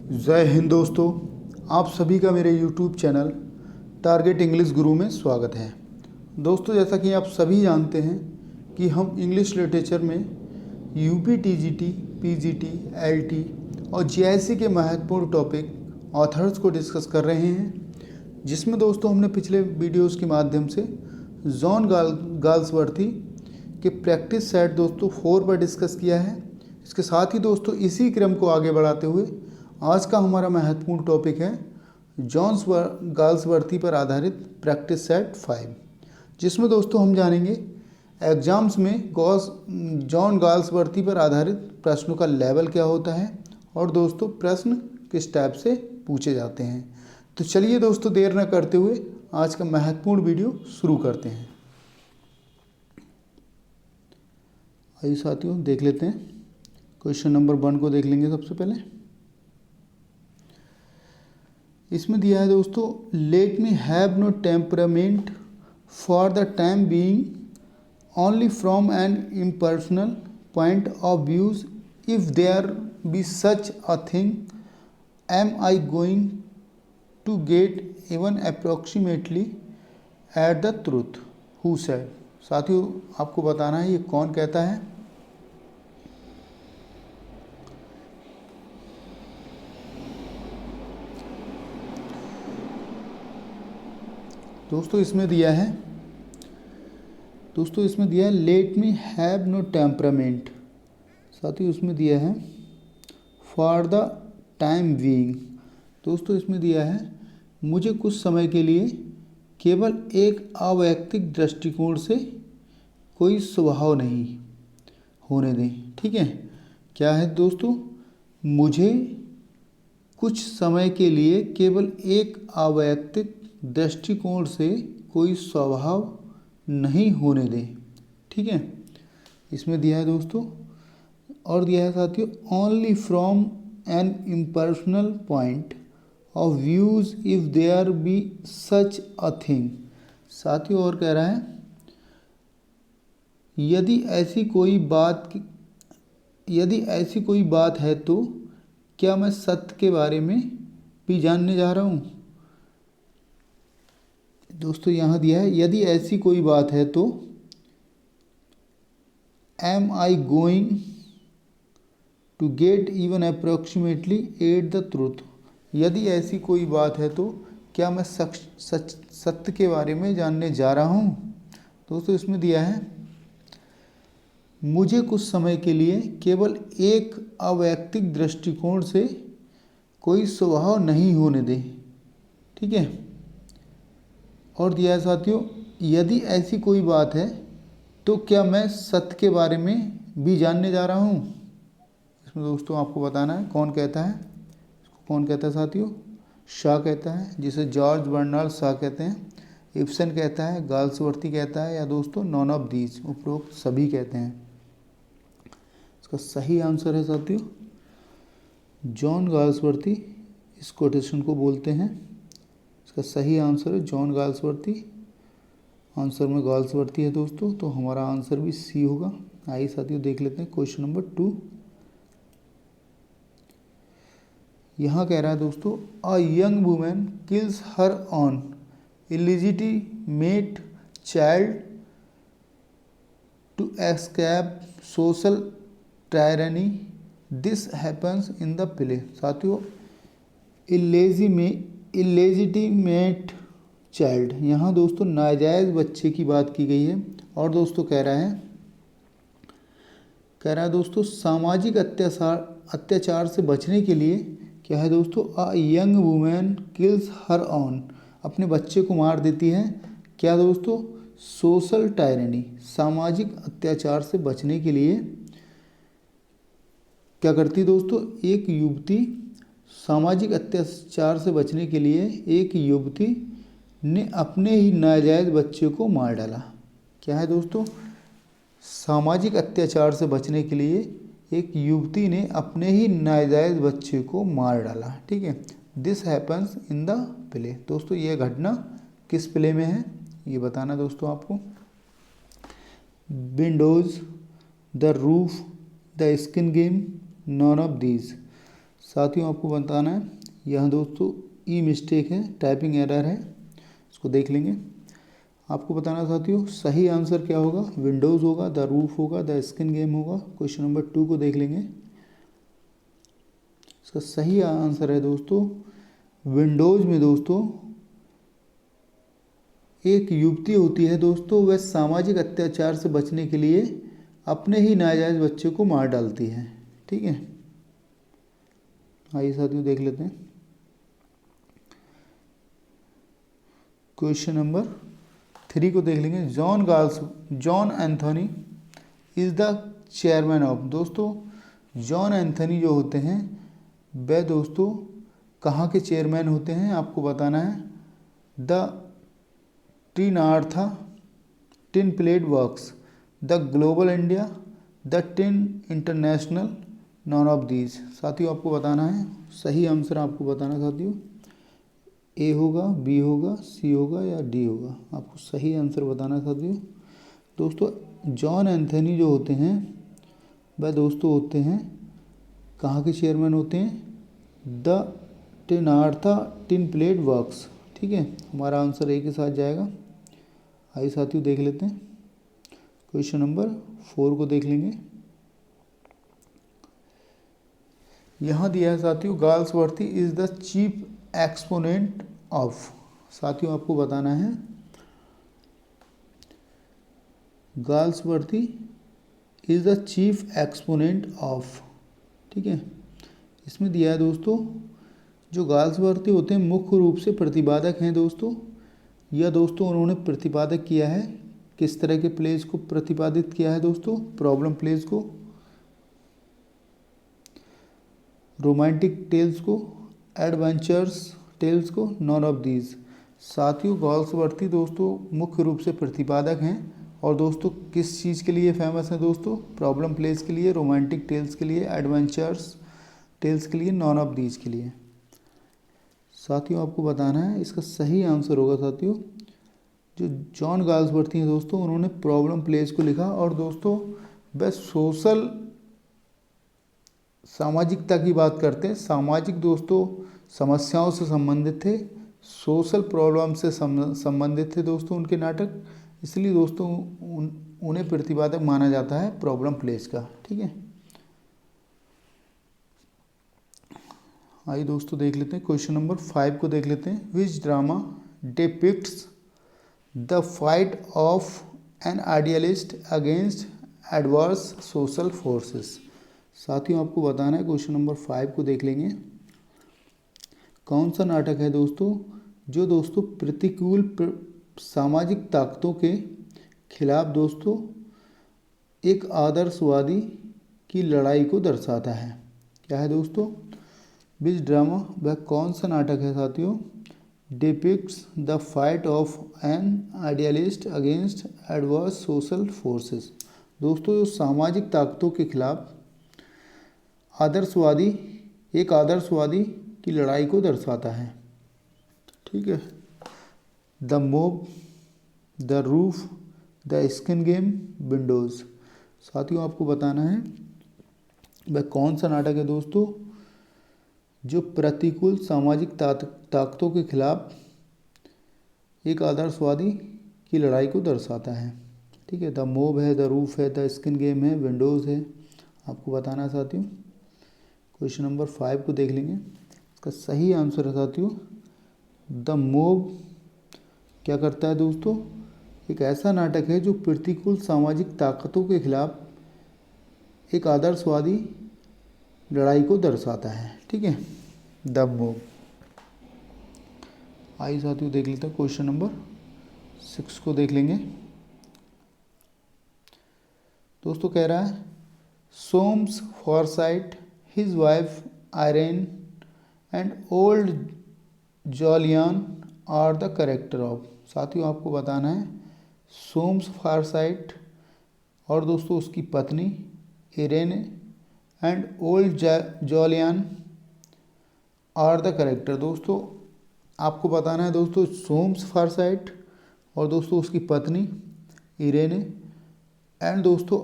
जय हिंद दोस्तों, आप सभी का मेरे YouTube चैनल टारगेट इंग्लिश गुरु में स्वागत है। दोस्तों, जैसा कि आप सभी जानते हैं कि हम इंग्लिश लिटरेचर में यूपी टीजीटी, पीजीटी, एलटी और जीआईसी के महत्वपूर्ण टॉपिक ऑथर्स को डिस्कस कर रहे हैं, जिसमें दोस्तों हमने पिछले वीडियोस के माध्यम से जॉन गाल्सवर्थी के प्रैक्टिस सेट दोस्तों 4 पर डिस्कस किया है। इसके साथ ही दोस्तों इसी क्रम को आगे बढ़ाते हुए आज का हमारा महत्वपूर्ण टॉपिक है जॉन गाल्सवर्थी पर आधारित प्रैक्टिस सेट 5, जिसमें दोस्तों हम जानेंगे एग्जाम्स में जॉन गाल्सवर्थी पर आधारित प्रश्नों का लेवल क्या होता है और दोस्तों प्रश्न किस टाइप से पूछे जाते हैं। तो चलिए दोस्तों, देर न करते हुए आज का महत्वपूर्ण वीडियो शुरू करते हैं। आइए साथियों, देख लेते हैं। क्वेश्चन नंबर 1 को देख लेंगे सबसे पहले। इसमें दिया है दोस्तों, let me have no temperament for the time being only from an impersonal point of views if there be such a thing am I going to get even approximately at the truth who said. साथियों, आपको बताना है ये कौन कहता है। दोस्तों इसमें दिया है let me have no temperament. साथियों इसमें दिया है फॉर द टाइम बीइंग। दोस्तों इसमें दिया है मुझे कुछ समय के लिए केवल एक अवैयक्तिक दृष्टिकोण से कोई स्वभाव नहीं होने दें। ठीक है, क्या है दोस्तों, मुझे कुछ समय के लिए केवल एक अवैयक्तिक दृष्टिकोण से कोई स्वभाव नहीं होने दें। ठीक है, इसमें दिया है दोस्तों, और दिया है साथियों only from an impersonal point of views if there be such a thing. साथियों और कह रहा है यदि ऐसी कोई बात है तो क्या मैं सत्य के बारे में भी जानने जा रहा हूँ। दोस्तों यहाँ दिया है यदि ऐसी कोई बात है तो am I going to get even approximately at the truth. यदि ऐसी कोई बात है तो क्या मैं सत्य के बारे में जानने जा रहा हूँ। दोस्तों इसमें दिया है मुझे कुछ समय के लिए केवल एक अवैयक्तिक दृष्टिकोण से कोई स्वभाव नहीं होने दे। ठीक है, और दिया है साथियों यदि ऐसी कोई बात है तो क्या मैं सत्य के बारे में भी जानने जा रहा हूँ। इसमें दोस्तों आपको बताना है कौन कहता है। इसको कौन कहता है साथियों, शा कहता है, जिसे जॉर्ज बर्नार्ड शा कहते हैं। इब्सन कहता है, गाल्सवर्थी कहता है, या दोस्तों नॉन ऑफ दीज, उपरोक्त सभी कहते हैं। इसका सही आंसर है साथियों जॉन गाल्सवर्थी इस कोटेशन को बोलते हैं। इसका सही आंसर है जॉन गाल्सवर्थी। आंसर में गाल्सवर्थी है दोस्तों, तो हमारा आंसर भी सी होगा। आइए साथियों देख लेते हैं क्वेश्चन नंबर 2। यहाँ कह रहा है दोस्तों a young women kills her own illegitimate child to escape social tyranny, this happens in the play. साथियों इलेजिटिमेट चाइल्ड, यहाँ दोस्तों नाजायज़ बच्चे की बात की गई है। और दोस्तों कह रहा है दोस्तों सामाजिक अत्याचार से बचने के लिए क्या है दोस्तों, a young women kills her on, अपने बच्चे को मार देती है। क्या दोस्तों, सोशल टायरनी, सामाजिक अत्याचार से बचने के लिए क्या करती दोस्तों, एक युवती सामाजिक अत्याचार से बचने के लिए एक युवती ने अपने ही नाजायज़ बच्चे को मार डाला। क्या है दोस्तों, सामाजिक अत्याचार से बचने के लिए एक युवती ने अपने ही नाजायज़ बच्चे को मार डाला। ठीक है, this happens in the play. दोस्तों यह घटना किस प्ले में है ये बताना दोस्तों आपको। Windows, the roof, the skin game, non of these. साथियों आपको बताना है, यहाँ दोस्तों ई मिस्टेक है, टाइपिंग एरर है, इसको देख लेंगे। आपको बताना साथियों सही आंसर क्या होगा, विंडोज़ होगा, द रूफ होगा, द स्किन गेम होगा। क्वेश्चन नंबर 2 को देख लेंगे। इसका सही आंसर है दोस्तों विंडोज़ में दोस्तों एक युवती होती है दोस्तों, वह सामाजिक अत्याचार से बचने के लिए अपने ही नाजायज़ बच्चे को मार डालती है। ठीक है, आइए साथियों देख लेते हैं। क्वेश्चन नंबर 3 को देख लेंगे। John Anthony is the chairman of. दोस्तों जॉन एंथोनी जो होते हैं वह दोस्तों कहाँ के चेयरमैन होते हैं, आपको बताना है। द टिनार्था tin plate works, the global India, the tin international, none of these. साथियों आपको बताना है, सही आंसर आपको बताना है साथियों, ए होगा, बी होगा, सी होगा या डी होगा। आपको सही आंसर बताना है साथियों। दोस्तों जॉन एंथोनी जो होते हैं वह दोस्तों होते हैं कहाँ के चेयरमैन होते हैं, द टिनार्था टिन प्लेट वर्क्स। ठीक है, हमारा आंसर ए के साथ जाएगा। आइए साथियों देख लेते हैं। क्वेश्चन नंबर 4 को देख लेंगे। यहाँ दिया है साथियों, Galsworthy is the chief exponent of. साथियों आपको बताना है Galsworthy is the chief exponent of. ठीक है, इसमें दिया है दोस्तों जो गाल्सवर्थी होते हैं मुख्य रूप से प्रतिपादक हैं दोस्तों। यह दोस्तों उन्होंने प्रतिपादक किया है, किस तरह के प्लेज को प्रतिपादित किया है दोस्तों, प्रॉब्लम प्लेज को, रोमांटिक टेल्स को, एडवेंचर्स टेल्स को, नॉन ऑफ दीज। साथियों गाल्सवर्थी दोस्तों मुख्य रूप से प्रतिपादक हैं और दोस्तों किस चीज़ के लिए फेमस है दोस्तों, प्रॉब्लम प्लेज के लिए, रोमांटिक टेल्स के लिए, एडवेंचर्स टेल्स के लिए, नॉन ऑफ दीज के लिए। साथियों आपको बताना है इसका सही आंसर होगा साथियों जो जॉन गाल्सवर्थी हैं दोस्तों, उन्होंने प्रॉब्लम प्लेज को लिखा और दोस्तों वह सोशल सामाजिकता की बात करते हैं, सामाजिक दोस्तों समस्याओं से संबंधित थे, सोशल प्रॉब्लम से संबंधित थे दोस्तों उनके नाटक, इसलिए दोस्तों उन्हें प्रतिपादक माना जाता है प्रॉब्लम प्लेज का। ठीक है, आइए दोस्तों देख लेते हैं। क्वेश्चन नंबर 5 को देख लेते हैं। Which drama depicts the fight of an idealist against adverse social forces. साथियों आपको बताना है, क्वेश्चन नंबर 5 को देख लेंगे। कौन सा नाटक है दोस्तों जो दोस्तों प्रतिकूल सामाजिक ताकतों के खिलाफ दोस्तों एक आदर्शवादी की लड़ाई को दर्शाता है। क्या है दोस्तों, विच ड्रामा वह कौन सा नाटक है साथियों, depicts the fight of an idealist against adverse social forces. दोस्तों जो सामाजिक ताकतों के खिलाफ एक आदर्शवादी की लड़ाई को दर्शाता है। ठीक है, the mob, the roof, the skin game, Windows. साथियों आपको बताना है वह कौन सा नाटक है दोस्तों जो प्रतिकूल सामाजिक ताकतों के खिलाफ एक आदर्शवादी की लड़ाई को दर्शाता है। ठीक है, द मोब है, द रूफ है, द स्किन गेम है, विंडोज़ है। आपको बताना है साथियों। क्वेश्चन नंबर 5 को देख लेंगे। इसका सही आंसर है साथियों द मोब क्या करता है दोस्तों, एक ऐसा नाटक है जो प्रतिकूल सामाजिक ताकतों के खिलाफ एक आदर्शवादी लड़ाई को दर्शाता है। ठीक है, द मोब। आइए साथियों देख लेते हैं। क्वेश्चन नंबर 6 को देख लेंगे। दोस्तों कह रहा है Soames Forsyte, his wife Irene and old Jolyon are the character of. साथियों आपको बताना है सोम्स फॉरसाइट और दोस्तों उसकी पत्नी Irene and old Jolyon are the character. दोस्तों आपको बताना है दोस्तों सोम्स फॉरसाइट और दोस्तों उसकी पत्नी इरेने एंड दोस्तों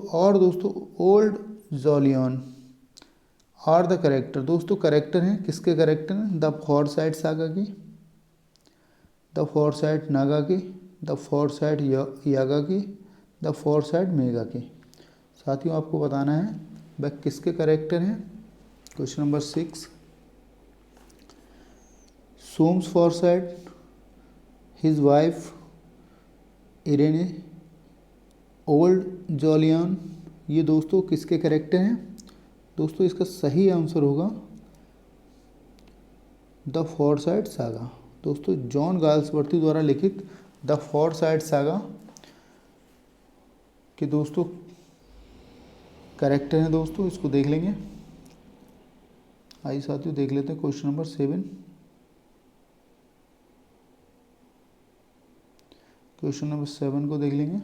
old Jolyon are the character, दोस्तों कैरेक्टर हैं, किसके कैरेक्टर हैं? द फॉरसाइट सागा के, द फॉरसाइट नागा के, द फॉरसाइट यागा के, द फॉरसाइट मेगा के। साथियों आपको बताना है वह किसके कैरेक्टर हैं। Question number 6, Soames Forsyte, his wife Irene, old Jolyon, ये दोस्तों किसके कैरेक्टर हैं? दोस्तों इसका सही आंसर होगा द फॉरसाइट सागा। दोस्तों जॉन गाल्सवर्दी द्वारा लिखित द फॉरसाइट सागा के दोस्तों कैरेक्टर हैं। दोस्तों इसको देख लेंगे। आइए साथियों देख लेते हैं क्वेश्चन नंबर 7। क्वेश्चन नंबर 7 को देख लेंगे।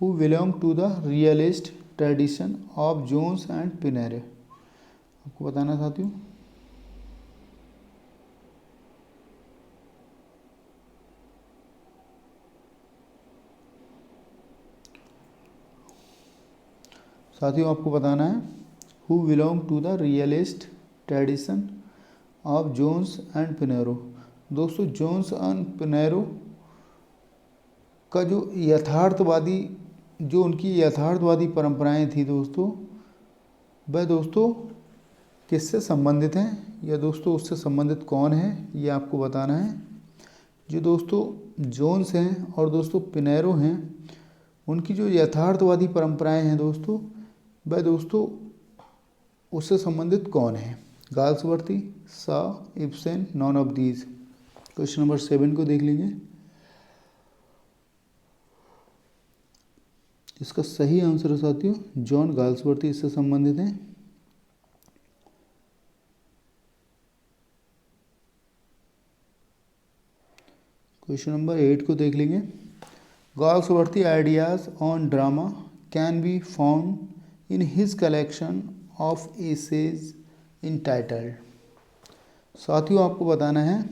Who belong to the realist tradition of Jones and Pinero, आपको बताना साथियों। साथियों आपको बताना है who belong to the realist tradition of Jones and Pinero. दोस्तों जोन्स एंड पिनेरो का जो यथार्थवादी, जो उनकी यथार्थवादी परंपराएं थी दोस्तों, वह दोस्तों किससे संबंधित हैं, या दोस्तों उससे संबंधित कौन है, ये आपको बताना है। जो दोस्तों जोन्स हैं और दोस्तों पिनेरो हैं, उनकी जो यथार्थवादी परंपराएं हैं दोस्तों, वह दोस्तों उससे संबंधित कौन है? गाल्सवर्दी, सा, Ibsen, non of these. Question number 7 को देख लीजिए। इसका सही आंसर है साथियों जॉन गाल्सवर्दी इससे संबंधित हैं। क्वेश्चन नंबर 8 को देख लेंगे। Galsworthy ideas on drama can be found in his collection of essays entitled. साथियों आपको बताना है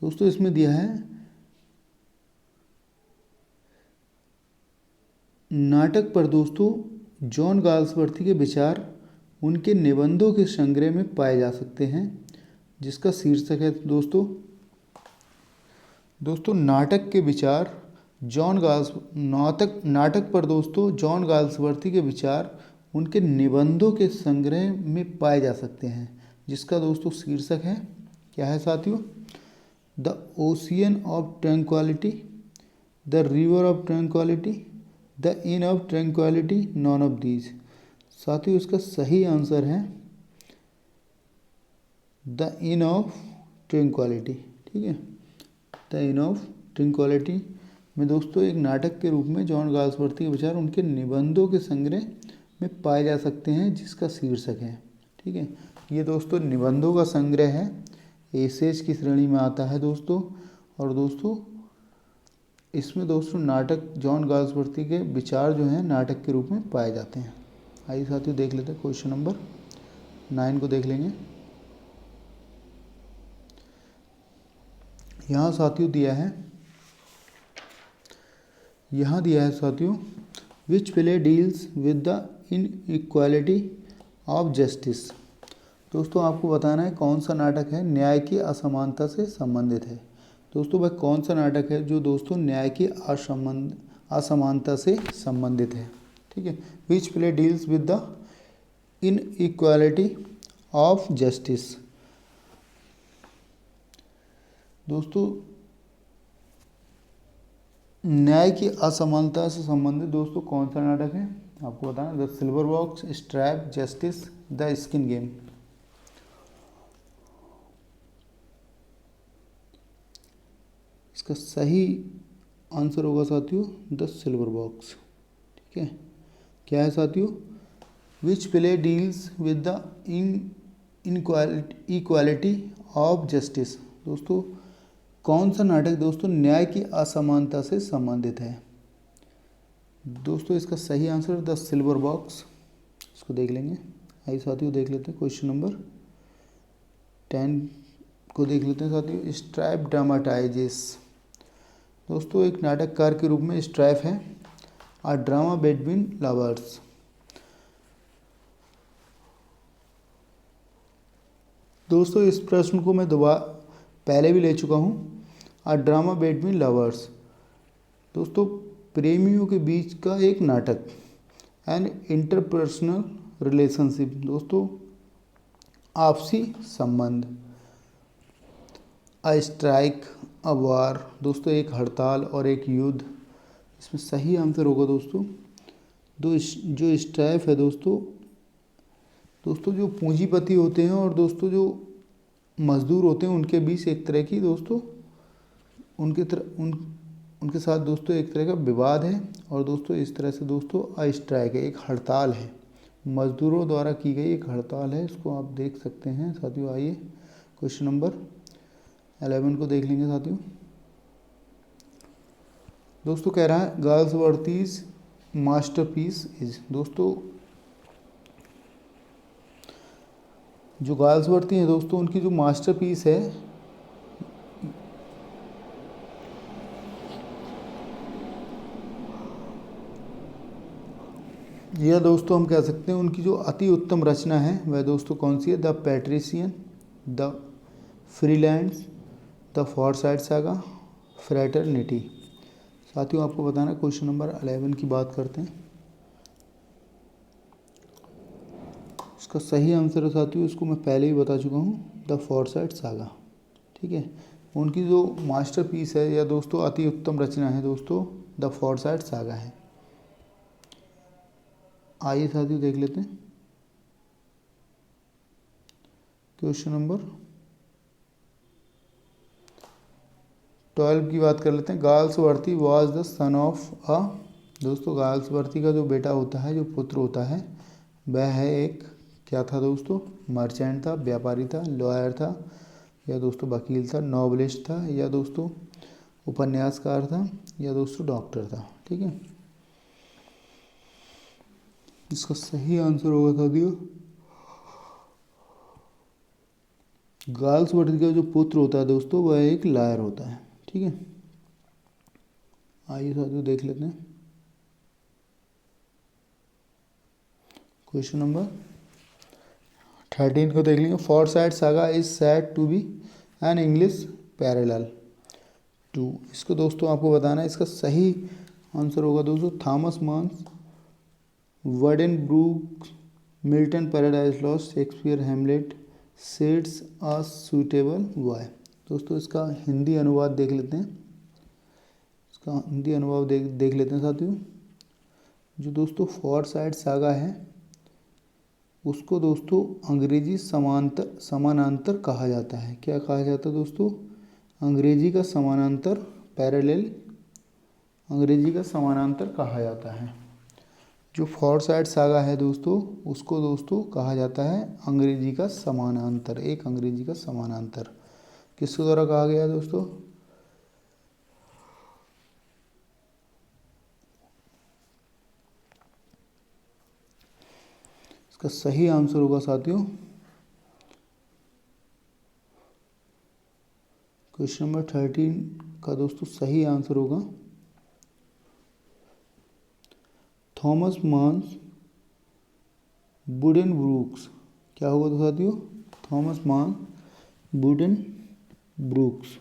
दोस्तों, इसमें दिया है नाटक पर दोस्तों जॉन गाल्सवर्दी के विचार उनके निबंधों के संग्रह में पाए जा सकते हैं, जिसका शीर्षक है दोस्तों नाटक के विचार नाटक पर दोस्तों जॉन गाल्सवर्दी के विचार उनके निबंधों के संग्रह में पाए जा सकते हैं, जिसका दोस्तों शीर्षक है, क्या है साथियों? The ocean of tranquillity, the river of tranquillity, the in of tranquillity, non of these. साथियों इसका सही आंसर है द इन ऑफ ट्रैंक्विलिटी। ठीक है, द इन ऑफ ट्रैंक्विलिटी में दोस्तों एक नाटक के रूप में जॉन गाल्सवर्दी के विचार उनके निबंधों के संग्रह में पाए जा सकते हैं, जिसका शीर्षक है। ठीक है, ये दोस्तों निबंधों का संग्रह है, एसेज की श्रेणी में आता है दोस्तों। और दोस्तों इसमें दोस्तों नाटक जॉन गाल्सवर्दी के विचार जो हैं नाटक के रूप में पाए जाते हैं। आइए साथियों देख लेते हैं क्वेश्चन नंबर 9 को देख लेंगे। यहाँ साथियों दिया है साथियों which play deals with the inequality of justice. दोस्तों आपको बताना है कौन सा नाटक है न्याय की असमानता से संबंधित है। दोस्तों वह कौन सा नाटक है जो दोस्तों न्याय की असमानता से संबंधित है। ठीक है, which play deals with the inequality of justice. दोस्तों न्याय की असमानता से संबंधित दोस्तों कौन सा नाटक है आपको बताना, the silver box, strap, justice, the skin game. इसका सही आंसर होगा साथियों द सिल्वर बॉक्स। ठीक है, क्या है साथियों? Which play deals with the inequality of justice. दोस्तों कौन सा नाटक दोस्तों न्याय की असमानता से संबंधित है? दोस्तों इसका सही आंसर द सिल्वर बॉक्स। इसको देख लेंगे। आइए साथियों देख लेते हैं क्वेश्चन नंबर 10 को देख लेते हैं साथियों। स्ट्राइप ड्रामाटाइजेस। दोस्तों एक नाटककार के रूप में स्ट्राइप है अ ड्रामा बिटवीन लवर्स। दोस्तों इस प्रश्न को मैं दोबारा पहले भी ले चुका हूँ। अ ड्रामा बिटवीन लवर्स दोस्तों प्रेमियों के बीच का एक नाटक। एन इंटरपर्सनल रिलेशनशिप दोस्तों आपसी संबंध। अ स्ट्राइक, अ वार दोस्तों एक हड़ताल और एक युद्ध। इसमें सही आंसर होगा दोस्तों जो स्ट्राइक है दोस्तों जो पूंजीपति होते हैं और दोस्तों जो मजदूर होते हैं उनके बीच एक तरह की दोस्तों उनके साथ दोस्तों एक तरह का विवाद है। और दोस्तों इस तरह से दोस्तों अ स्ट्राइक है, एक हड़ताल है, मजदूरों द्वारा की गई एक हड़ताल है। इसको आप देख सकते हैं साथियों। आइए क्वेश्चन नंबर 11 को देख लेंगे साथियों। दोस्तों कह रहा है गाल्सवर्थीज मास्टरपीस इज दोस्तों जो गाल्सवर्थी हैं दोस्तों उनकी जो मास्टरपीस है यह दोस्तों हम कह सकते हैं उनकी जो अति उत्तम रचना है वह दोस्तों कौन सी है? The Patrician, the Freelands, the Forsyte Saga, Fraternity. साथियों आपको बताना क्वेश्चन नंबर 11 की बात करते हैं। इसका सही आंसर है साथियों, इसको मैं पहले ही बता चुका हूँ, द फॉरसाइट सागा। ठीक है, उनकी जो मास्टरपीस है या दोस्तों अति उत्तम रचना है दोस्तों द फॉरसाइट सागा है। आइए साथियों देख लेते हैं क्वेश्चन नंबर 12 की बात कर लेते हैं। Galsworthy was the sun of a दोस्तों गाल्सवर्थी का जो बेटा होता है, जो पुत्र होता है, वह है एक क्या था दोस्तों? मर्चेंट था, व्यापारी था, लॉयर था, या दोस्तों वकील था, नॉवलिस्ट था, या दोस्तों उपन्यासकार था, या दोस्तों डॉक्टर था। ठीक है, इसका सही आंसर होगा साथियों गाल्सवर्दी का जो पुत्र होता है दोस्तों वह एक लायर होता है। ठीक है, आइए साथियों देख लेते हैं क्वेश्चन नंबर 13 को देख लेंगे। Forsyte saga is said to be an English parallel to. इसको दोस्तों आपको बताना है, इसका सही आंसर होगा दोस्तों थॉमस मान्स, वर्डेनब्रूक, Milton Paradise Lost, Shakespeare Hamlet, Seth's a suitable वाई। दोस्तों इसका हिंदी अनुवाद देख लेते हैं। इसका हिंदी अनुवाद देख लेते हैं साथियों। जो दोस्तों फॉरसाइट सागा है उसको दोस्तों अंग्रेजी समानांतर कहा जाता है। क्या कहा जाता है दोस्तों? अंग्रेजी का समानांतर, पैरेलल, अंग्रेजी का समानांतर कहा जाता है। जो फॉरसाइट सागा है दोस्तों उसको दोस्तों कहा जाता है अंग्रेजी का समानांतर, एक अंग्रेजी का समानांतर। किसके द्वारा कहा गया है दोस्तों? इसका सही आंसर होगा साथियों क्वेश्चन नंबर 13 का दोस्तों सही आंसर होगा थॉमस मान्स बुडेनब्रूक्स। क्या होगा तो साथियों? थॉमस मान बुडेनब्रूक्स।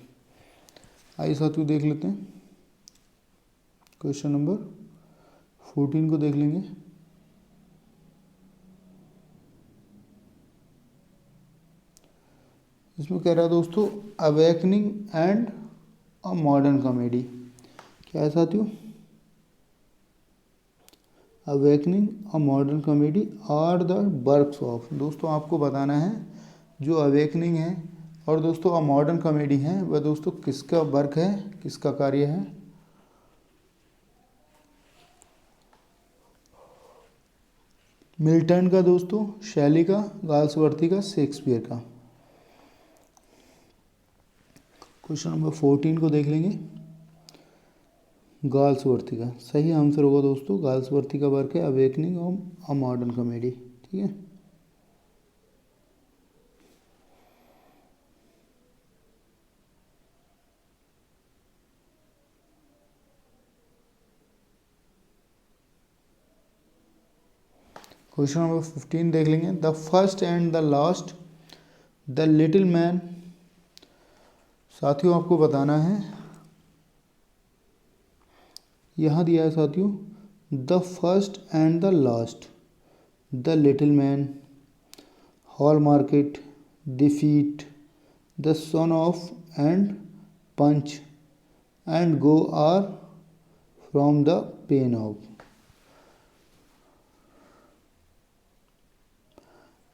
आइए साथियों देख लेते हैं क्वेश्चन नंबर 14 को देख लेंगे। इसमें कह रहा है दोस्तों awakening and a modern comedy. क्या है साथियों? Awakening a modern comedy are the works of. दोस्तों आपको बताना है जो अवेकनिंग है और दोस्तों अ मॉडर्न कॉमेडी है वह दोस्तों किसका वर्क है, किसका कार्य है? मिल्टन का दोस्तों, शैली का, गाल्सवर्थी का, शेक्सपियर का। क्वेश्चन नंबर 14 को देख लेंगे। गाल्सवर्थी का सही आंसर होगा दोस्तों गाल्सवर्थी का वर्क है awakening of a modern comedy. ठीक है, क्वेश्चन नंबर 15 देख लेंगे। The first and the last, the little man. साथियों आपको बताना है, यहाँ दिया है साथियों, the first and the last, the little man, hall market, defeat, the sun of and punch, and go are from the pen of.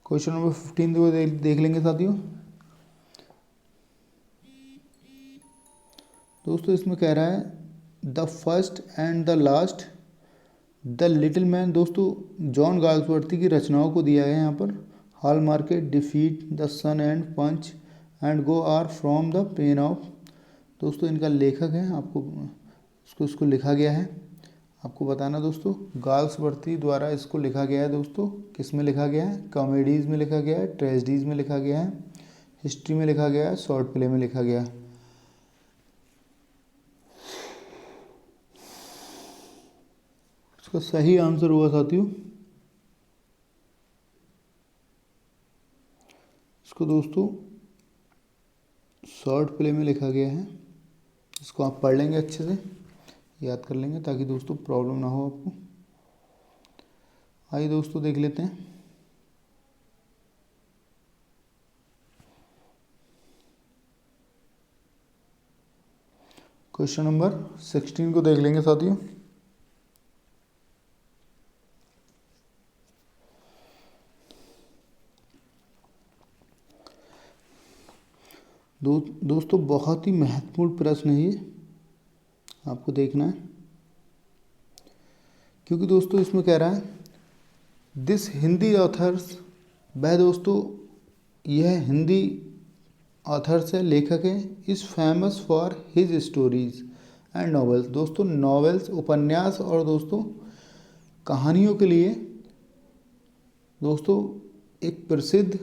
Question number 15 को देख लेंगे साथियों। दोस्तों इसमें कह रहा है the first and the last, the little man. दोस्तों जॉन गाल्सवर्दी की रचनाओं को दिया गया है यहाँ पर। Hall market, defeat, the sun and punch, and go are from the pen of. दोस्तों इनका लेखक है, आपको इसको लिखा गया है, आपको बताना दोस्तों गाल्सवर्दी द्वारा इसको लिखा गया है। दोस्तों किस में लिखा गया है? कॉमेडीज़ में लिखा गया है, ट्रेजेडीज़ में लिखा गया है, हिस्ट्री में लिखा गया है, शॉर्ट प्ले में लिखा गया है। इसका सही आंसर हुआ साथियों, इसको दोस्तों शॉर्ट प्ले में लिखा गया है। इसको आप पढ़ लेंगे, अच्छे से याद कर लेंगे, ताकि दोस्तों प्रॉब्लम ना हो आपको। आइए दोस्तों देख लेते हैं। क्वेश्चन नंबर 16 को देख लेंगे साथियों। दोस्तों बहुत ही महत्वपूर्ण प्रश्न है ये, आपको देखना है, क्योंकि दोस्तों इसमें कह रहा है दिस हिंदी ऑथर्स। वह दोस्तों यह हिंदी ऑथर्स है, लेखक है, is famous for his stories and novels. दोस्तों नॉवेल्स, उपन्यास और दोस्तों कहानियों के लिए दोस्तों एक प्रसिद्ध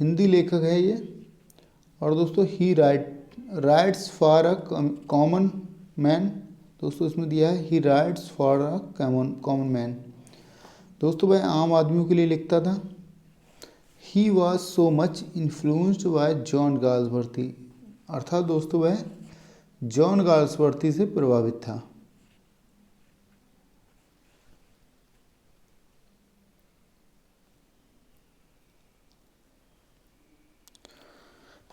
हिंदी लेखक है ये। और दोस्तों ही rights for a common man. दोस्तों इसमें दिया है ही rights for a common man. दोस्तों वह आम आदमियों के लिए लिखता था। He was so much influenced by John Galsworthy, अर्थात दोस्तों वह जॉन गाल्सवर्दी से प्रभावित था।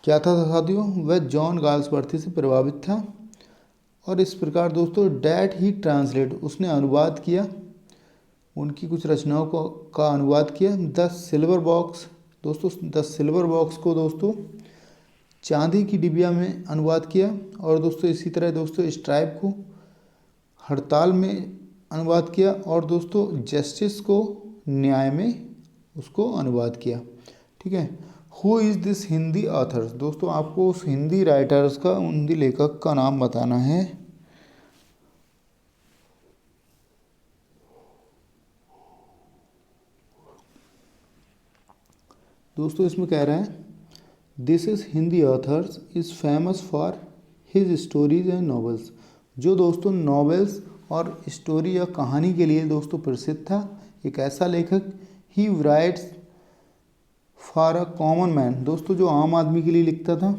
क्या था साथियों? वह जॉन गाल्सवर्दी से प्रभावित था। और इस प्रकार दोस्तों डैट ही ट्रांसलेट, उसने अनुवाद किया, उनकी कुछ रचनाओं का अनुवाद किया। The silver box. दोस्तों द सिल्वर बॉक्स को दोस्तों चांदी की डिबिया में अनुवाद किया। और दोस्तों इसी तरह दोस्तों स्ट्राइप को हड़ताल में अनुवाद किया। और दोस्तों जस्टिस को न्याय में उसको अनुवाद किया। ठीक है। Who is this Hindi authors? दोस्तों आपको उस हिंदी राइटर्स का, हिंदी लेखक का नाम बताना है। दोस्तों इसमें कह रहा है this is Hindi authors is famous for his stories and novels. जो दोस्तों नॉवेल्स और स्टोरी या कहानी के लिए दोस्तों प्रसिद्ध था, एक ऐसा लेखक। ही rights for a common man. दोस्तों जो आम आदमी के लिए लिखता था,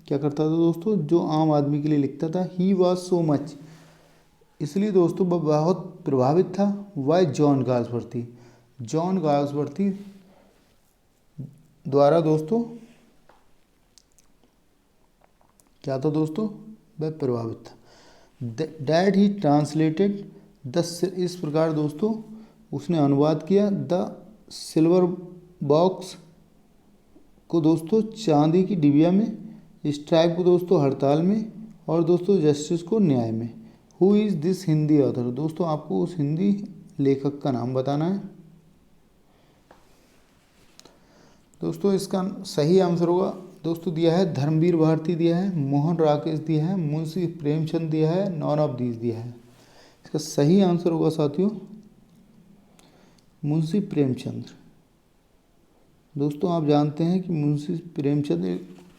क्या करता था दोस्तों? जो आम आदमी के लिए लिखता था। ही वॉज सो मच, इसलिए दोस्तों वह बहुत प्रभावित था। By John Galsworthy, John Galsworthy द्वारा दोस्तों क्या था दोस्तों? वह प्रभावित था। डैट ही ट्रांसलेटेड द, इस प्रकार दोस्तों उसने अनुवाद किया द सिल्वर बॉक्स को दोस्तों चांदी की डिबिया में, स्ट्राइप को दोस्तों हड़ताल में, और दोस्तों जस्टिस को न्याय में। Who is this Hindi author? दोस्तों आपको उस हिंदी लेखक का नाम बताना है। दोस्तों इसका सही आंसर होगा दोस्तों दिया है धर्मवीर भारती दिया है, मोहन राकेश दिया है, मुंशी प्रेमचंद दिया है, नॉन ऑफ दीज दिया है। इसका सही आंसर होगा साथियों मुंशी प्रेमचंद। दोस्तों आप जानते हैं कि मुंशी प्रेमचंद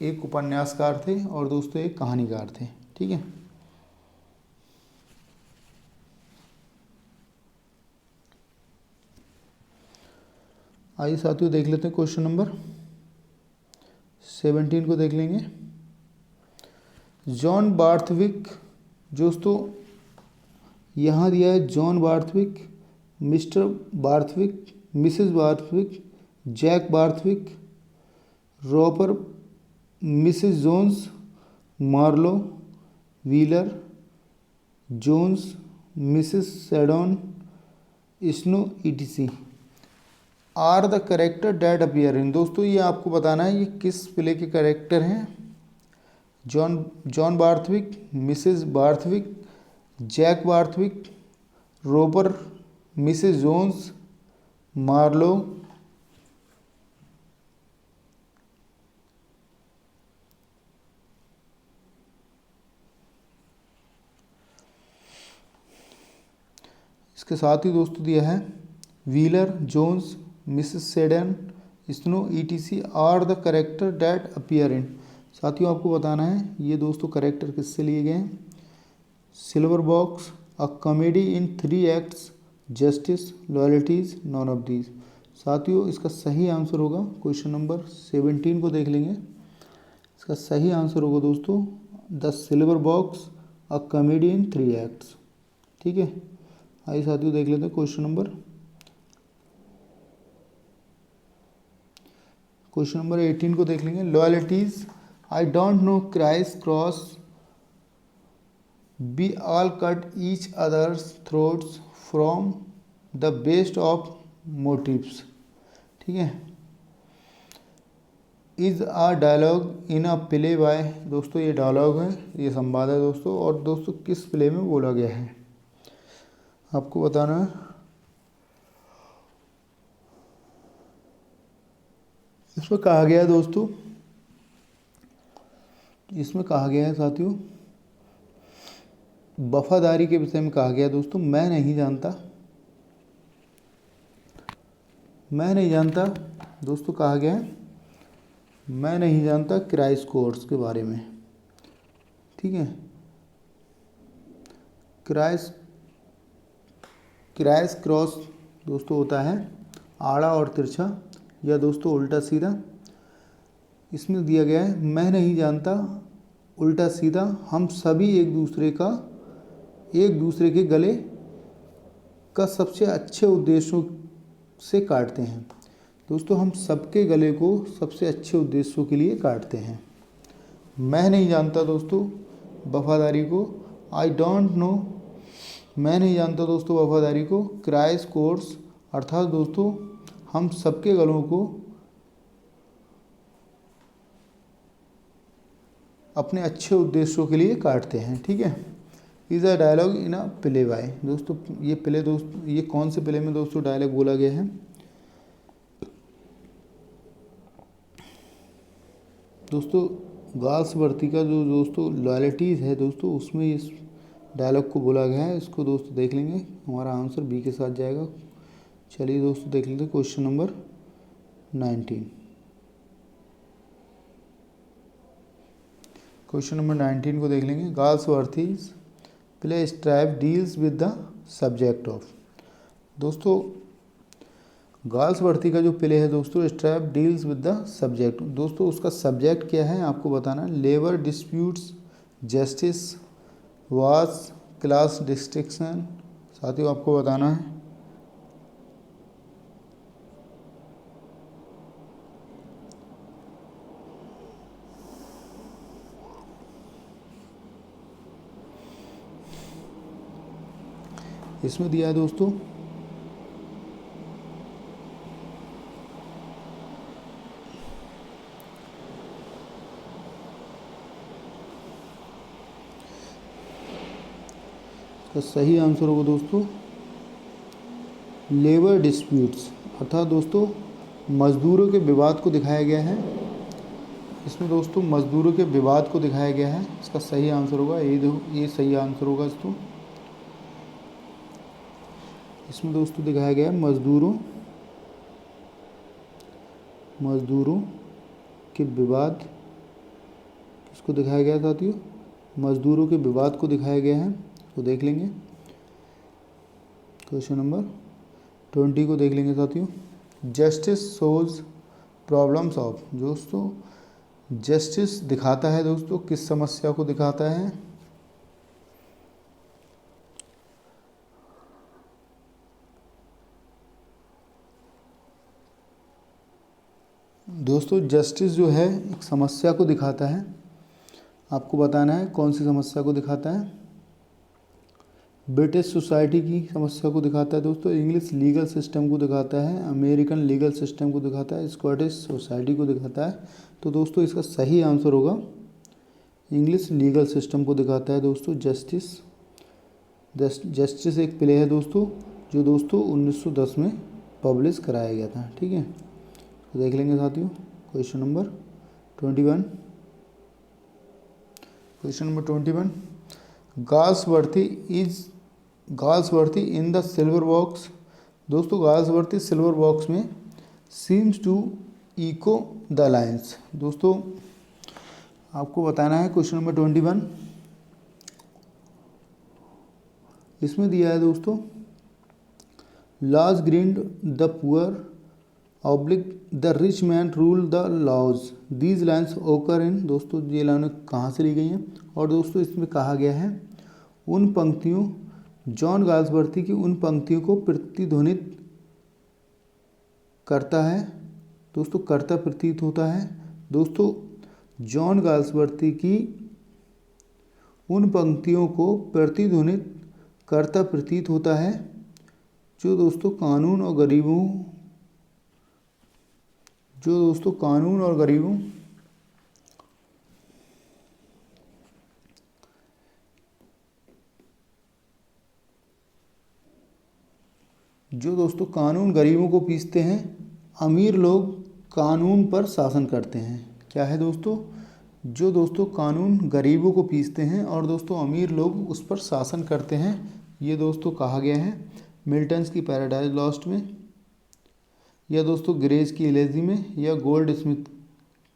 एक उपन्यासकार थे और दोस्तों एक कहानीकार थे। ठीक है। आइए साथियों देख लेते हैं क्वेश्चन नंबर 17 को देख लेंगे। जॉन बार्थविक, दोस्तों यहाँ दिया है John Barthwick, Mr Barthwick, Mrs Barthwick, Jack Barthwick, Roper, Mrs Jones, Marlow, Wheeler, Jones, Mrs Seddon, Snow, etc are the character that appear in. दोस्तों ये आपको बताना है ये किस प्ले के करेक्टर हैं। John Barthwick, Mrs Barthwick, Jack Barthwick, Roper, Mrs Jones, Marlow, इसके साथ ही दोस्तों दिया है Wheeler, Jones, Mrs Seddon, Snow, etc are the character that appear in. साथियों आपको बताना है ये दोस्तों करेक्टर किससे लिए गए हैं। Silver box, a comedy in 3 acts, justice, loyalties, non of these. साथियों इसका सही आंसर होगा क्वेश्चन नंबर 17 को देख लेंगे। इसका सही आंसर होगा दोस्तों the silver box, a comedy in 3 acts. ठीक है, आइए साथियों देख लेते हैं क्वेश्चन नंबर 18 को देख लेंगे। Loyalties, I don't know, criss cross, we all cut each others throats from the best of motives. ठीक है, is a dialogue in a play by. दोस्तों ये डायलॉग है, ये संवाद है दोस्तों, और दोस्तों किस प्ले में बोला गया है आपको बताना है। इसमें कहा गया है दोस्तों, इसमें कहा गया है साथियों वफादारी के विषय में कहा गया है दोस्तों। मैं नहीं जानता, मैं नहीं जानता दोस्तों कहा गया है मैं नहीं जानता क्राइस कोर्स के बारे में। ठीक है, क्राइस क्रॉस दोस्तों होता है आड़ा और तिरछा या दोस्तों उल्टा सीधा। इसमें दिया गया है मैं नहीं जानता उल्टा सीधा, हम सभी एक दूसरे के गले का सबसे अच्छे उद्देश्यों से काटते हैं। दोस्तों हम सबके गले को सबसे अच्छे उद्देश्यों के लिए काटते हैं। मैं नहीं जानता दोस्तों वफादारी को, आई डोंट नो, मैं नहीं जानता दोस्तों वफादारी को, क्राइस कोर्स अर्थात दोस्तों हम सबके गलों को अपने अच्छे उद्देश्यों के लिए काटते हैं। ठीक है, is a dialogue in a play by. दोस्तों ये प्ले दोस्तों ये कौन से प्ले में दोस्तों डायलॉग बोला गया है। दोस्तों गाल्सवर्दी का जो दोस्तों लॉयल्टीज़ है दोस्तों उसमें इस डायलॉग को बोला गया है। इसको दोस्तों देख लेंगे, हमारा आंसर बी के साथ जाएगा। चलिए दोस्तों देख लेते हैं क्वेश्चन नंबर 19। क्वेश्चन नंबर 19 को देख लेंगे। Galsworthy's play Strife deals with the subject of. दोस्तों गाल्सवर्थी का जो प्ले है दोस्तों Strife deals with the subject. दोस्तों उसका सब्जेक्ट क्या है आपको बताना। लेबर डिस्प्यूट्स, जस्टिस, वास, क्लास डिस्टिंक्शन। साथियों आपको बताना है इसमें दिया है दोस्तों तो सही आंसर होगा दोस्तों लेबर डिस्प्यूट्स अर्थात दोस्तों मजदूरों के विवाद को दिखाया गया है। इसमें दोस्तों मजदूरों के विवाद को दिखाया गया है। इसका सही आंसर होगा ये सही आंसर होगा दोस्तों। इसमें दोस्तों दिखाया गया है मजदूरों के विवाद किसको दिखाया गया साथियों, मजदूरों के विवाद को दिखाया गया है। तो देख लेंगे क्वेश्चन नंबर 20 को देख लेंगे साथियों। Justice shows problems of. दोस्तों जस्टिस दिखाता है दोस्तों किस समस्या को दिखाता है? दोस्तों जस्टिस जो है एक समस्या को दिखाता है। आपको बताना है कौन सी समस्या को दिखाता है। ब्रिटिश सोसाइटी की समस्या को दिखाता है दोस्तों, इंग्लिश लीगल सिस्टम को दिखाता है, अमेरिकन लीगल सिस्टम को दिखाता है, स्कॉटिश सोसाइटी को दिखाता है। तो दोस्तों इसका सही आंसर होगा इंग्लिश लीगल सिस्टम को दिखाता है दोस्तों जस्टिस। जस्टिस एक प्ले है दोस्तों जो दोस्तों 1910 में पब्लिश कराया गया था। ठीक है, तो देख लेंगे साथियों question number 21। Question number 21, Galsworthy in the silver box. दोस्तों गाल्सवर्थी सिल्वर बॉक्स में seems to echo the lines. दोस्तों आपको बताना है क्वेश्चन नंबर 21, इसमें दिया है दोस्तों laws grind the poor oblique the rich man rule the laws these lines occur in. दोस्तों ये लाइनें कहाँ से ली गई हैं? और दोस्तों इसमें कहा गया है उन पंक्तियों, जॉन गाल्सवर्थी की उन पंक्तियों को प्रतिध्वनित करता है। दोस्तों कर्ता प्रतीत होता है। दोस्तों जॉन गाल्सवर्थी की उन पंक्तियों को प्रतिध्वनित कर्ता प्रतीत होता है जो दोस्तों कानून और गरीबों जो दोस्तों कानून गरीबों को पीसते हैं, अमीर लोग कानून पर शासन करते हैं। क्या है दोस्तों? जो दोस्तों कानून गरीबों को पीसते हैं और दोस्तों अमीर लोग उस पर शासन करते हैं। ये दोस्तों कहा गया है मिल्टन्स की पैराडाइज लॉस्ट में, या दोस्तों ग्रेज की एलेजी में, या गोल्ड स्मिथ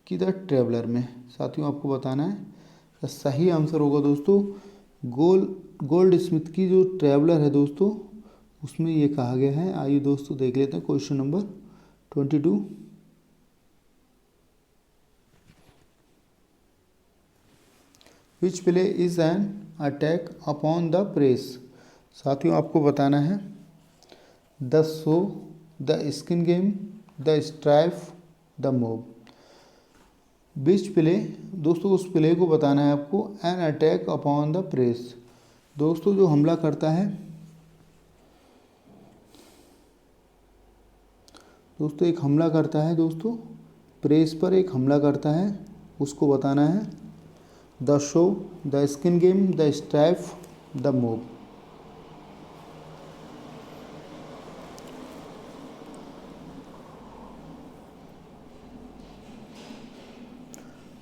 की द ट्रेवलर में। साथियों आपको बताना है सही आंसर होगा दोस्तों गोल्ड स्मिथ की जो ट्रेवलर है दोस्तों उसमें ये कहा गया है। आइए दोस्तों देख लेते हैं question number 22। Which play is an attack upon the press. साथियों आपको बताना है the show, the skin game, the strife, the mob. Which play, दोस्तों उस प्ले को बताना है आपको an attack upon the press. दोस्तों जो हमला करता है, दोस्तों एक हमला करता है दोस्तों प्रेस पर, एक हमला करता है, उसको बताना है the show, the skin game, the strife, the mob.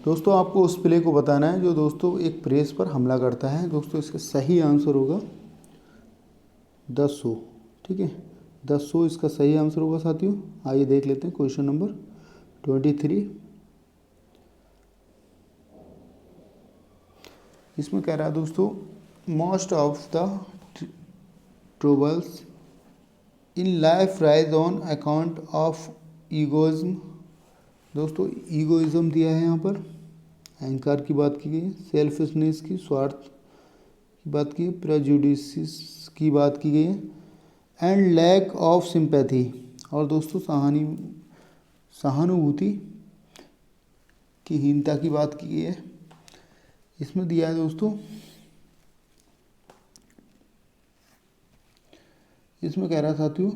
दोस्तों आपको उस प्ले को बताना है जो दोस्तों एक प्रेस पर हमला करता है। दोस्तों इसका सही आंसर होगा द शो। ठीक है, द शो इसका सही आंसर होगा साथियों। आइए देख लेते हैं क्वेश्चन नंबर 23। इसमें कह रहा है दोस्तों most of the troubles in life rise on account of egoism. दोस्तों ईगोइज्म दिया है यहाँ पर, अहंकार की बात की गई है, सेल्फिशनेस की, स्वार्थ की बात की है, प्रेजुडिस की बात की गई है, एंड लैक ऑफ सिंपैथी, और दोस्तों सहानुभूति की हीनता की बात की गई है। इसमें दिया है दोस्तों, इसमें कह रहा है साथियों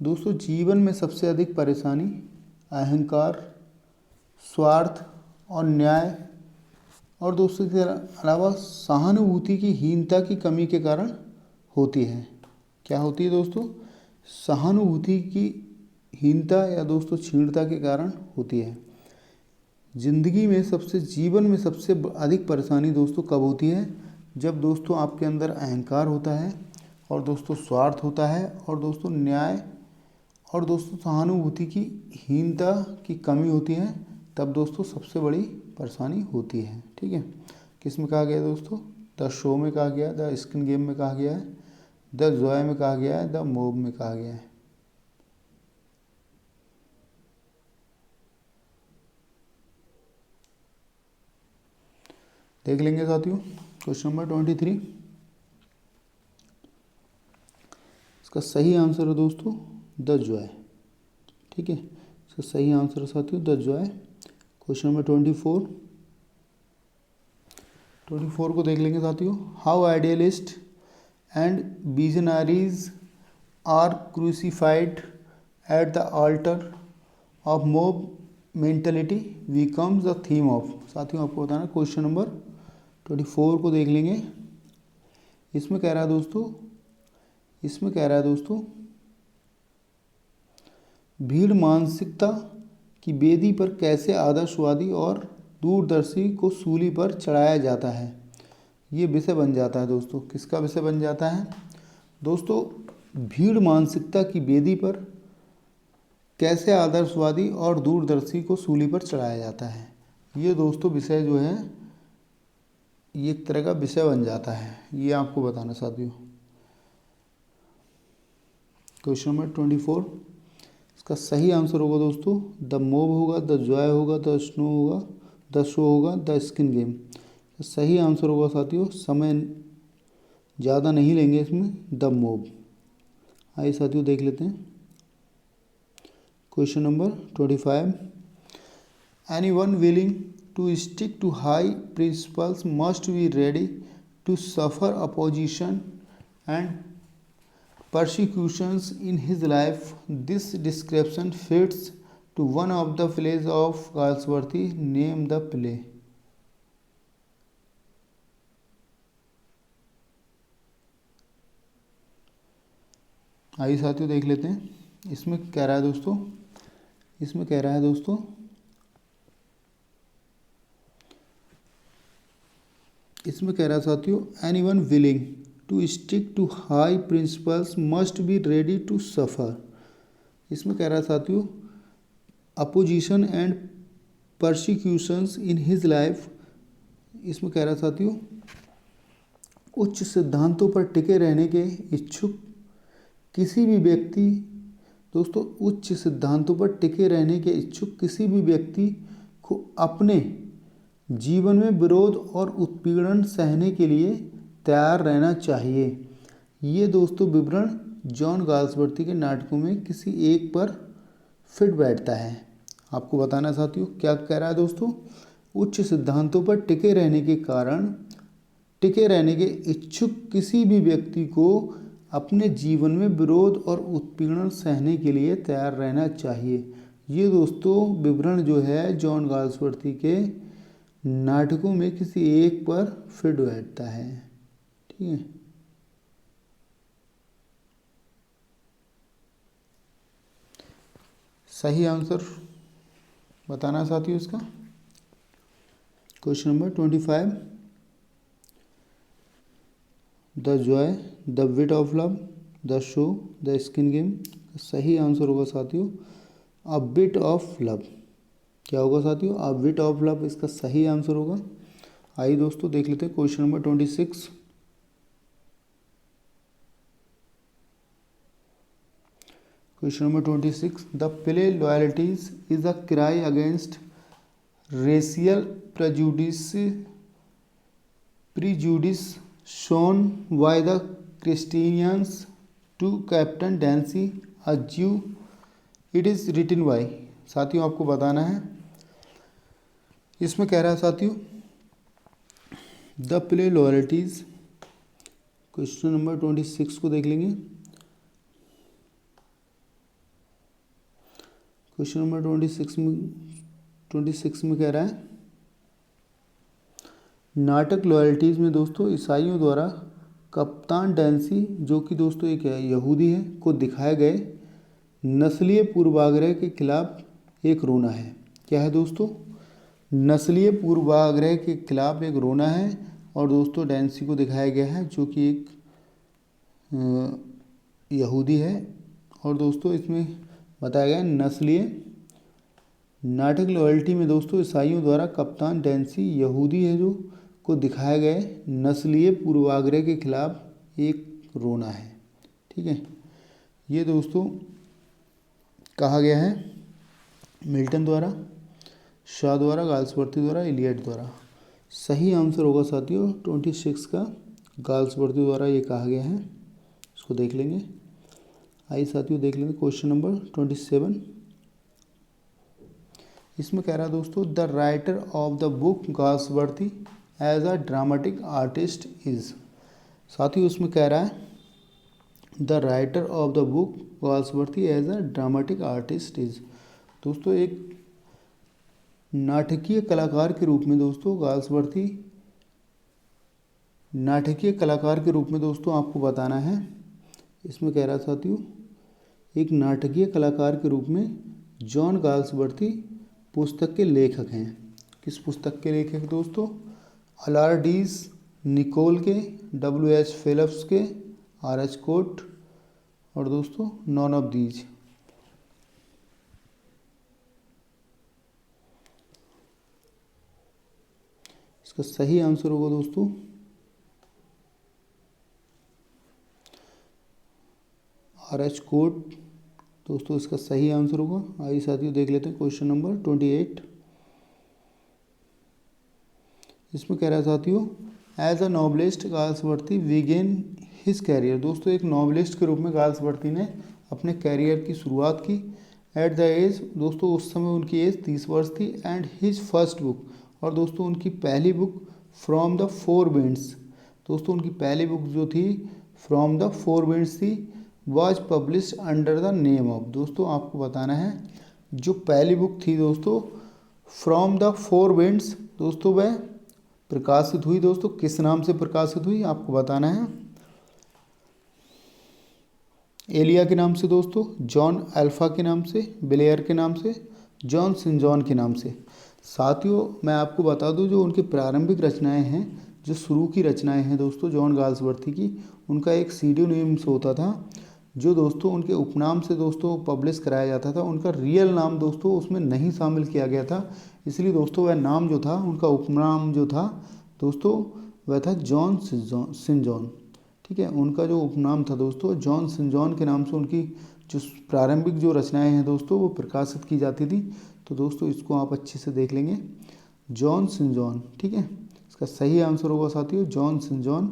दोस्तों जीवन में सबसे अधिक परेशानी अहंकार, स्वार्थ और न्याय, और दोस्तों इसके अलावा सहानुभूति की हीनता की कमी के कारण होती है। क्या होती है दोस्तों? सहानुभूति की हीनता या दोस्तों क्षीणता के कारण होती है। जीवन में सबसे अधिक परेशानी दोस्तों कब होती है? जब दोस्तों आपके अंदर अहंकार होता है और दोस्तों स्वार्थ होता है और दोस्तों न्याय और दोस्तों सहानुभूति की हीनता की कमी होती है, तब दोस्तों सबसे बड़ी परेशानी होती है। ठीक है, किस में कहा गया दोस्तों? द शो में कहा गया, द स्किन गेम में कहा गया है, द जॉय में कहा गया है, द मोब में कहा गया है। देख लेंगे साथियों क्वेश्चन नंबर 23। इसका सही आंसर है दोस्तों द जॉय। ठीक है, इसका सही आंसर है साथियों द जॉय। क्वेश्चन नंबर 24 को देख लेंगे साथियों। How idealist and visionaries are crucified at the altar of mob mentality becomes the theme of. साथियों आपको बताना क्वेश्चन नंबर 24 को देख लेंगे। इसमें कह रहा है दोस्तों भीड़ मानसिकता की बेदी पर कैसे आदर्शवादी और दूरदर्शी को सूली पर चढ़ाया जाता है, ये विषय बन जाता है दोस्तों। किसका विषय बन जाता है दोस्तों? भीड़ मानसिकता की बेदी पर कैसे आदर्शवादी और दूरदर्शी को सूली पर चढ़ाया जाता है, ये दोस्तों विषय जो है ये एक तरह का विषय बन जाता है, ये आपको बताना साथियों। क्वेश्चन नंबर 24, इसका सही आंसर होगा दोस्तों द मोब होगा, द जॉय होगा, द स्नो होगा, द शो होगा, द स्किन गेम। सही आंसर होगा साथियों, समय ज़्यादा नहीं लेंगे इसमें, द मोब। आइए साथियों देख लेते हैं question number 25। Anyone willing to stick to high principles must be ready to suffer opposition and persecutions in his life. This description fits to one of the plays of Galsworthy. Name the play. आइए साथियों देख लेते हैं। इसमें कह रहा है दोस्तों साथियों anyone willing to stick to high principles must be ready to suffer. इसमें कह रहा है साथियों opposition and persecutions in his life. इसमें कह रहा है साथियों उच्च सिद्धांतों पर टिके रहने के इच्छुक किसी भी व्यक्ति को अपने जीवन में विरोध और उत्पीड़न सहने के लिए तैयार रहना चाहिए। ये दोस्तों विवरण जॉन गाल्सवर्दी के नाटकों में किसी एक पर फिट बैठता है। आपको बताना साथियों क्या कह रहा है दोस्तों, उच्च सिद्धांतों पर टिके रहने के इच्छुक किसी भी व्यक्ति को अपने जीवन में विरोध और उत्पीड़न सहने के लिए तैयार रहना चाहिए। ये दोस्तों विवरण जो है जॉन गाल्सवर्दी के नाटकों में किसी एक पर फिट बैठता है। ठीक है, सही आंसर बताना साथियों इसका। Question number 25, the Joy, the wheat of love, the show, the skin game. सही आंसर होगा साथियों अ बिट ऑफ लव। क्या होगा साथियों? अ बिट ऑफ लव इसका सही आंसर होगा। आइए दोस्तों देख लेते हैं question number 26। Question number 26, the play loyalties is a cry against racial prejudice shown by the Christians to Captain Dancy, a Jew. It is written by। साथियों आपको बताना है, इसमें कह रहा है साथियों the play loyalties. Question number 26 को देख लेंगे। क्वेश्चन नंबर 26 में कह रहा है नाटक लॉयल्टीज़ में दोस्तों ईसाइयों द्वारा कप्तान डैंसी, जो कि दोस्तों एक यहूदी है, को दिखाए गए नस्लीय पूर्वाग्रह के खिलाफ एक रोना है। क्या है दोस्तों? नस्लीय पूर्वाग्रह के खिलाफ एक रोना है। और दोस्तों डैंसी को दिखाया गया है जो कि एक यहूदी है। और दोस्तों इसमें बताया गया नस्लीय नाटक लॉयल्टी में दोस्तों ईसाइयों द्वारा कप्तान डैंसी यहूदी है जो को दिखाए गए नस्लीय पूर्वाग्रह के खिलाफ एक रोना है। ठीक है, ये दोस्तों कहा गया है मिल्टन द्वारा, शॉ द्वारा, गाल्सवर्दी द्वारा, इलियट द्वारा। सही आंसर होगा साथियों 26 का गाल्सवर्दी द्वारा ये कहा गया है। इसको देख लेंगे। आइए साथियों देख लेंगे क्वेश्चन नंबर 27। इसमें कह रहा है दोस्तों, the writer of the book Galsworthy as a dramatic artist is. साथियों उसमें कह रहा है the writer of the book Galsworthy as a dramatic artist is. दोस्तों एक नाटकीय कलाकार के रूप में दोस्तों गाल्सवर्दी नाटकीय कलाकार के रूप में दोस्तों आपको बताना है। इसमें कह रहा साथियों एक नाटकीय कलाकार के रूप में जॉन गाल्सवर्दी पुस्तक के लेखक हैं। किस पुस्तक के लेखक दोस्तों? अलार्डीज निकोल के, W.H. फिलिप्स के, R.H. कोट और दोस्तों नॉन ऑफ दीज। इसका सही आंसर होगा दोस्तों R.H. कोट। दोस्तों इसका सही आंसर होगा। आइए साथियों देख लेते हैं क्वेश्चन नंबर 28। इसमें कह रहा है साथियों, as a novelist Galsworthy began his career. दोस्तों एक नॉवलिस्ट के रूप में गाल्सवर्दी ने अपने कैरियर की शुरुआत की। एट द एज, दोस्तों उस समय उनकी एज 30 वर्ष थी। एंड हिज फर्स्ट बुक, और दोस्तों उनकी पहली book from the four winds. दोस्तों उनकी पहली बुक जो थी फ्रॉम द फोर विंड्स थी, was publish under the name of. दोस्तों आपको बताना है जो पहली बुक थी दोस्तों फ्रॉम द फोर विंड्स, दोस्तों वह प्रकाशित हुई दोस्तों किस नाम से प्रकाशित हुई आपको बताना है। एलिया के नाम से दोस्तों, जॉन अल्फा के नाम से, ब्लेयर के नाम से, जॉन सिंजॉन के नाम से। साथियों मैं आपको बता दूं जो उनकी प्रारंभिक रचनाएं हैं, जो शुरू की रचनाएं हैं दोस्तों जॉन गाल्सवर्दी की, उनका एक सीडोनिम्स होता था जो दोस्तों उनके उपनाम से दोस्तों पब्लिश कराया जाता था। उनका रियल नाम दोस्तों उसमें नहीं शामिल किया गया था, इसलिए दोस्तों वह नाम जो था, उनका उपनाम जो था दोस्तों वह था जॉन सिंजॉन। ठीक है, उनका जो उपनाम था दोस्तों जॉन सिंजॉन के नाम से उनकी जो प्रारंभिक जो रचनाएं हैं दोस्तों वो प्रकाशित की जाती थी। तो दोस्तों इसको आप अच्छे से देख लेंगे, जॉन सिंजॉन। ठीक है, इसका सही आंसर होगा साथियों जॉन सिंजॉन।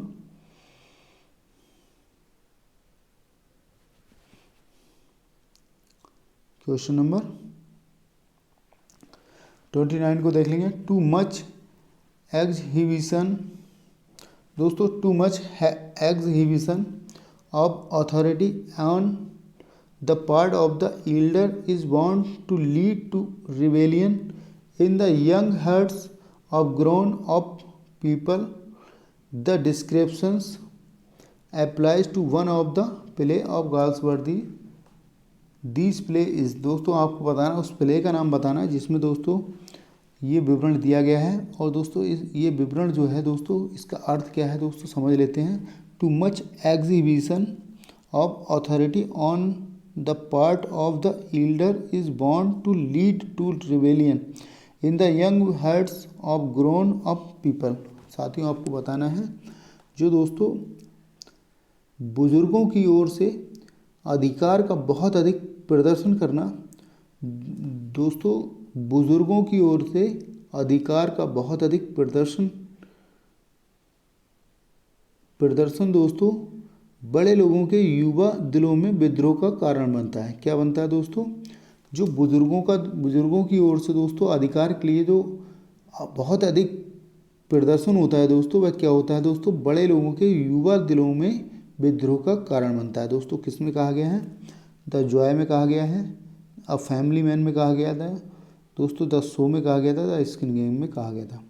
क्वेश्चन नंबर 29 को देख लेंगे। Too much exhibition. दोस्तों too much exhibition of authority on the part of the elder is bound to lead to rebellion in the young hearts of grown up people. The descriptions applies to one of the play of Galsworthy. This play is. दोस्तों आपको बताना उस play का नाम बताना है जिसमें दोस्तों ये विवरण दिया गया है। और दोस्तों ये विवरण जो है दोस्तों इसका अर्थ क्या है दोस्तों समझ लेते हैं। Too much exhibition of authority on the part of the elder is bound to lead to rebellion in the young hearts of grown up people. साथियों आपको बताना है जो दोस्तों बुजुर्गों की ओर से अधिकार का बहुत अधिक प्रदर्शन करना। दोस्तों बुजुर्गों की ओर से अधिकार का बहुत अधिक प्रदर्शन दोस्तों बड़े लोगों के युवा दिलों में विद्रोह का कारण बनता है। क्या बनता है दोस्तों? जो बुजुर्गों की ओर से दोस्तों अधिकार के लिए जो बहुत अधिक प्रदर्शन होता है दोस्तों वह क्या होता है दोस्तों? बड़े लोगों के युवा दिलों में विद्रोह का कारण बनता है। दोस्तों किस में कहा गया है? द जॉय में कहा गया है, अ फैमिली मैन में कहा गया था दोस्तों, द शो में कहा गया था, द स्किन गेम में कहा गया था।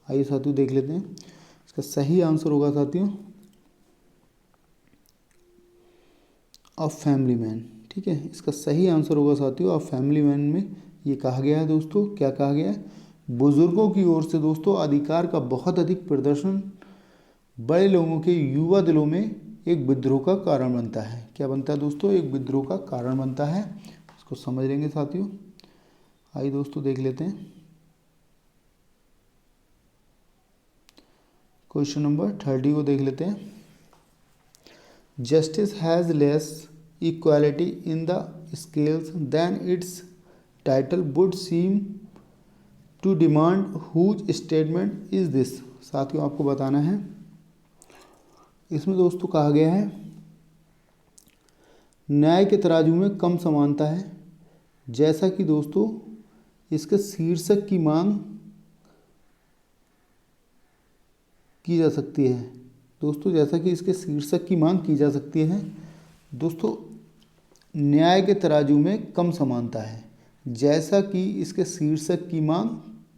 आइए साथियों देख लेते हैं इसका सही आंसर होगा साथियों अ फैमिली मैन। ठीक है, इसका सही आंसर होगा साथियों अ फैमिली मैन में ये कहा गया है दोस्तों। क्या कहा गया है? बुजुर्गों की ओर से दोस्तों अधिकार का बहुत अधिक प्रदर्शन बड़े लोगों के युवा दिलों में एक विद्रोह का कारण बनता है। क्या बनता है दोस्तों? एक विद्रोह का कारण बनता है। इसको समझ लेंगे साथियों। आइए दोस्तों देख लेते हैं क्वेश्चन नंबर 30 को देख लेते हैं। justice has less equality in the scales than its title would seem to demand whose statement is this। साथियों आपको बताना है, इसमें दोस्तों कहा गया है न्याय के तराजू में कम समानता है, जैसा कि दोस्तों इसके शीर्षक की मांग की जा सकती है। दोस्तों जैसा कि इसके शीर्षक की मांग की जा सकती है। दोस्तों न्याय के तराजू में कम समानता है, जैसा कि इसके शीर्षक की मांग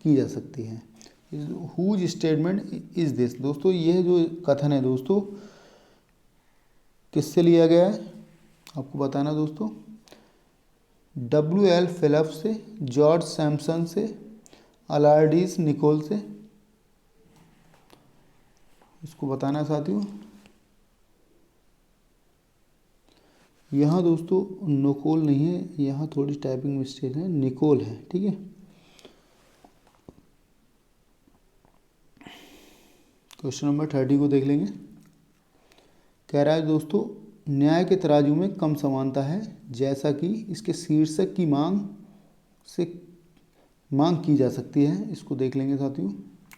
की जा सकती है। Whose statement is this. दोस्तों यह जो कथन है दोस्तों किससे लिया गया है आपको बताना दोस्तों। W.L. फिलिप्स से, जॉर्ज सैमसन से, अलार्डिस निकोल से। इसको बताना है साथियों। यहाँ दोस्तों निकोल नहीं है, यहाँ थोड़ी टाइपिंग मिस्टेक है, निकोल है, ठीक है। क्वेश्चन नंबर 30 को देख लेंगे। कह रहा है दोस्तों न्याय के तराजू में कम समानता है, जैसा कि इसके शीर्षक की मांग की जा सकती है। इसको देख लेंगे साथियों।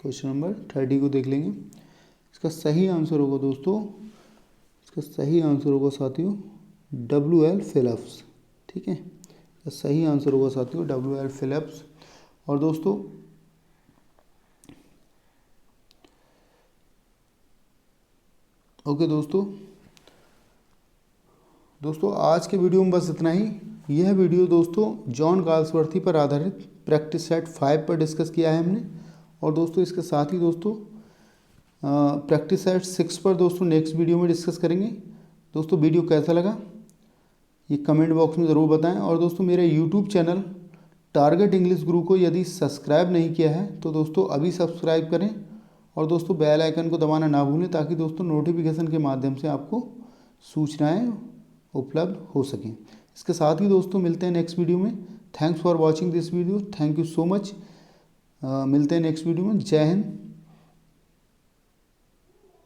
क्वेश्चन नंबर 30 को देख लेंगे। इसका सही आंसर होगा दोस्तों, इसका सही आंसर होगा साथियों W.L. फिलिप्स, ठीक है। इसका सही आंसर होगा साथियों W.L. फिलिप्स। और दोस्तों ओके दोस्तों आज के वीडियो में बस इतना ही। यह वीडियो दोस्तों जॉन गाल्सवर्थी पर आधारित प्रैक्टिस सेट 5 पर डिस्कस किया है हमने। और दोस्तों इसके साथ ही दोस्तों प्रैक्टिस सेट 6 पर दोस्तों नेक्स्ट वीडियो में डिस्कस करेंगे। दोस्तों वीडियो कैसा लगा ये कमेंट बॉक्स में ज़रूर बताएं। और दोस्तों मेरे यूट्यूब चैनल टारगेट इंग्लिश गुरु को यदि सब्सक्राइब नहीं किया है तो दोस्तों अभी सब्सक्राइब करें और दोस्तों बेल आइकन को दबाना ना भूलें, ताकि दोस्तों नोटिफिकेशन के माध्यम से आपको सूचनाएं उपलब्ध हो सकें। इसके साथ ही दोस्तों मिलते हैं नेक्स्ट वीडियो में। Thanks for watching this video, thank you so much. मिलते हैं नेक्स्ट वीडियो में। जय हिंद।